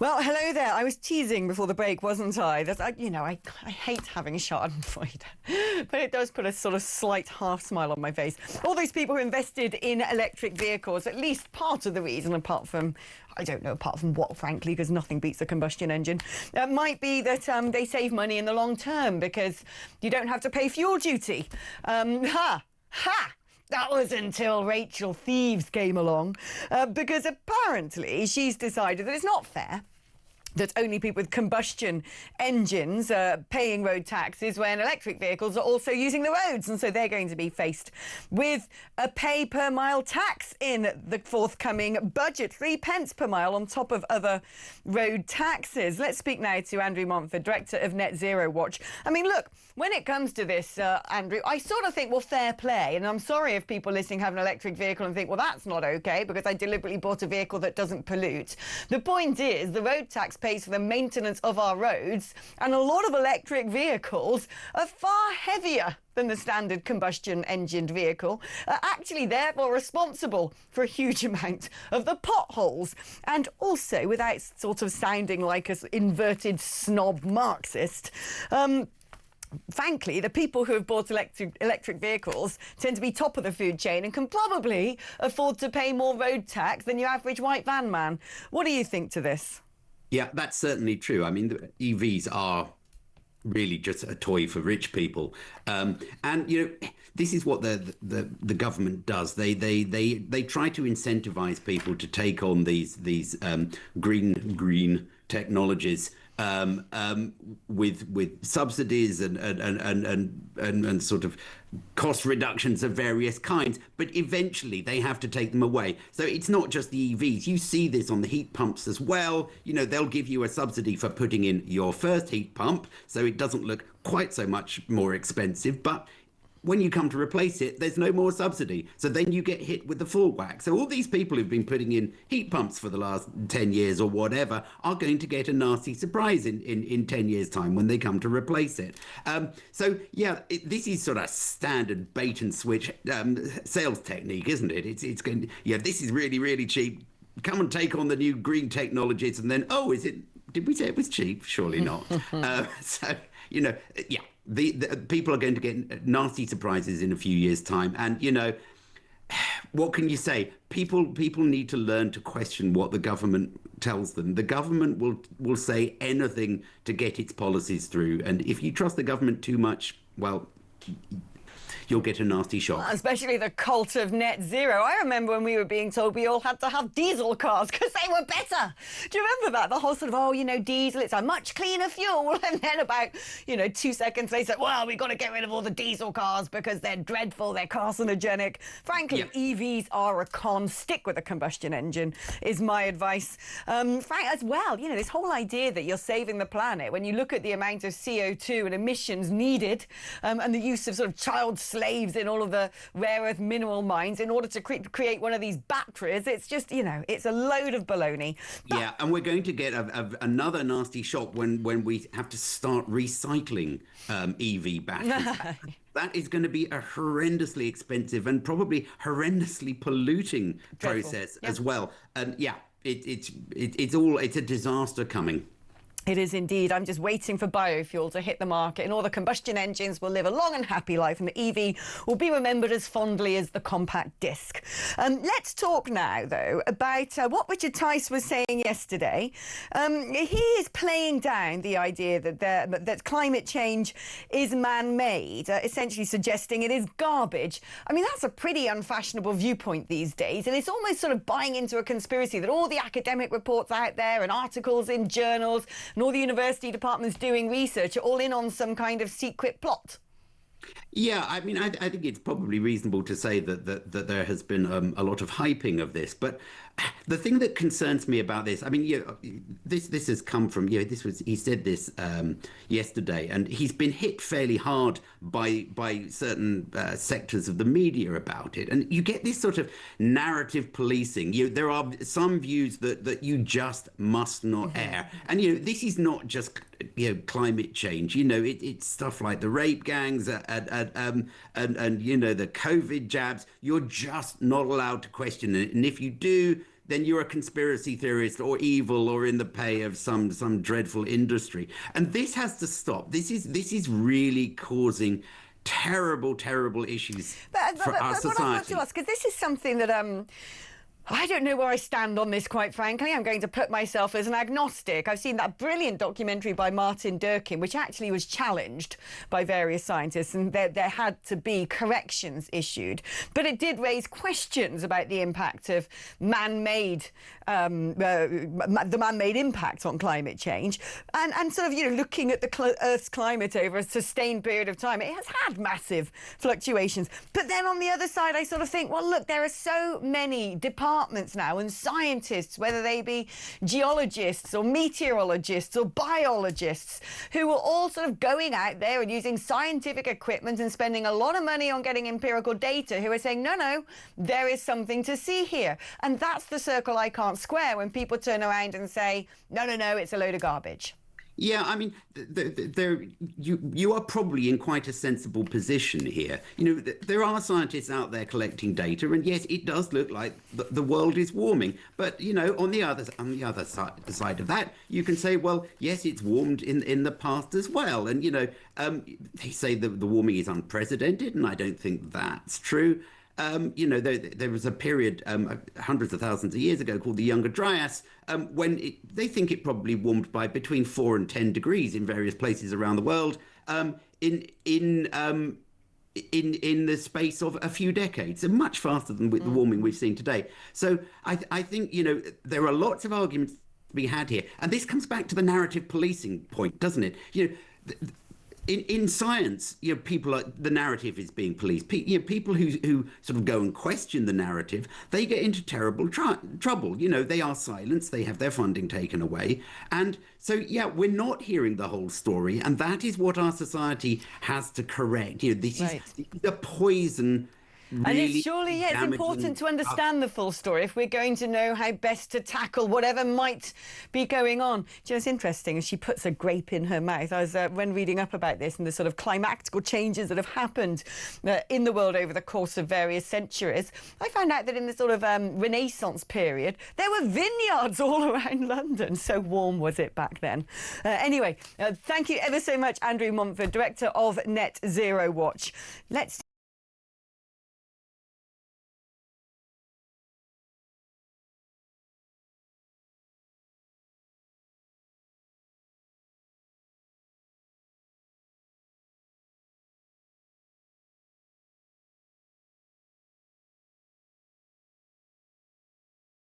Well, hello there. I was teasing before the break, wasn't I? I hate having Schadenfreude, but it does put a sort of slight half smile on my face. All those people who invested in electric vehicles, at least part of the reason, apart from what, frankly, because nothing beats a combustion engine, might be that they save money in the long term because you don't have to pay fuel duty. That was until Rachel Reeves came along, because apparently she's decided that it's not fair that only people with combustion engines are paying road taxes when electric vehicles are also using the roads. And so they're going to be faced with a pay per mile tax in the forthcoming budget, 3p per mile on top of other road taxes. Let's speak now to Andrew Montford, Director of Net Zero Watch. I mean, look, when it comes to this, Andrew, I sort of think, well, fair play. And I'm sorry if people listening have an electric vehicle and think, well, that's not okay because I deliberately bought a vehicle that doesn't pollute. The point is the road tax pays for the maintenance of our roads, and a lot of electric vehicles are far heavier than the standard combustion engined vehicle, are actually therefore responsible for a huge amount of the potholes. And also, without sort of sounding like an inverted snob Marxist, frankly, the people who have bought electric vehicles tend to be top of the food chain and can probably afford to pay more road tax than your average white van man. What do you think to this? Yeah, that's certainly true. I mean, the EVs are really just a toy for rich people, and this is what the government does. They try to incentivize people to take on these green technologies with subsidies and sort of cost reductions of various kinds, but eventually they have to take them away. So it's not just the EVs. You see this on the heat pumps as well. They'll give you a subsidy for putting in your first heat pump, so it doesn't look quite so much more expensive, but when you come to replace it, there's no more subsidy. So then you get hit with the full whack. So all these people who've been putting in heat pumps for the last 10 years or whatever are going to get a nasty surprise in 10 years' time when they come to replace it. This is sort of standard bait and switch sales technique, isn't it? It's going, this is really, really cheap. Come and take on the new green technologies, and then, did we say it was cheap? Surely not. The people are going to get nasty surprises in a few years' time. And, what can you say? People need to learn to question what the government tells them. The government will say anything to get its policies through. And if you trust the government too much, well, you'll get a nasty shock. Especially the cult of net zero. I remember when we were being told we all had to have diesel cars because they were better. Do you remember that? The whole sort of, diesel, it's a much cleaner fuel. And then about, 2 seconds later, well, we've got to get rid of all the diesel cars because they're dreadful, they're carcinogenic. Frankly, EVs are a con. Stick with a combustion engine is my advice. Frank, as well, this whole idea that you're saving the planet, when you look at the amount of CO2 and emissions needed, and the use of sort of child slaves in all of the rare earth mineral mines in order to create one of these batteries. It's just, it's a load of baloney. Yeah, and we're going to get another nasty shock when we have to start recycling EV batteries. That is going to be a horrendously expensive and probably horrendously polluting process as well. And it's a disaster coming. It is indeed. I'm just waiting for biofuel to hit the market, and all the combustion engines will live a long and happy life, and the EV will be remembered as fondly as the compact disc. Let's talk now, though, about what Richard Tice was saying yesterday. He is playing down the idea that climate change is man-made, essentially suggesting it is garbage. I mean, that's a pretty unfashionable viewpoint these days, and it's almost sort of buying into a conspiracy that all the academic reports out there and articles in journals and all the university departments doing research are all in on some kind of secret plot. Yeah, I mean, I think it's probably reasonable to say that there has been a lot of hyping of this. But the thing that concerns me about this, I mean, this has come from, he said this yesterday, and he's been hit fairly hard by certain sectors of the media about it. And you get this sort of narrative policing. There are some views that you just must not air. And, this is not just, climate change. It's stuff like the rape gangs and the COVID jabs. You're just not allowed to question it. And if you do, then you're a conspiracy theorist or evil or in the pay of some dreadful industry. And this has to stop. This is really causing terrible issues for our society. What I've got to ask, because this is something that I don't know where I stand on this, quite frankly. I'm going to put myself as an agnostic. I've seen that brilliant documentary by Martin Durkin, which actually was challenged by various scientists, and there had to be corrections issued. But it did raise questions about the impact of man-made, the man-made impact on climate change, and sort of, you know, looking at the Earth's climate over a sustained period of time. It has had massive fluctuations. But then on the other side, I sort of think, well, look, there are so many departments now and scientists, whether they be geologists or meteorologists or biologists, who are all sort of going out there and using scientific equipment and spending a lot of money on getting empirical data, who are saying, no, there is something to see here. And that's the circle I can't square when people turn around and say, no, it's a load of garbage. Yeah, I mean, you are probably in quite a sensible position here. You know, there are scientists out there collecting data, and yes, it does look like the world is warming. But you know, on the other side of that, you can say, well, yes, it's warmed in the past as well. And you know, they say the warming is unprecedented, and I don't think that's true. You know, there was a period hundreds of thousands of years ago called the Younger Dryas, when they think it probably warmed by between 4 and 10 degrees in various places around the world in the space of a few decades, so much faster than with the warming we've seen today. So I think, you know, there are lots of arguments to be had here, and this comes back to the narrative policing point, doesn't it? You know. In science, you know, the narrative is being policed. You know, people who sort of go and question the narrative, they get into terrible trouble. You know, they are silenced, they have their funding taken away. And so, yeah, we're not hearing the whole story. And that is what our society has to correct. You know, this is the poison. Really, and it's surely, it's important to understand the full story if we're going to know how best to tackle whatever might be going on. Do you know, it's interesting, as she puts a grape in her mouth. I was, when reading up about this and the sort of climactical changes that have happened in the world over the course of various centuries, I found out that in the sort of Renaissance period, there were vineyards all around London. So warm was it back then. Anyway, thank you ever so much, Andrew Montford, Director of Net Zero Watch. Let's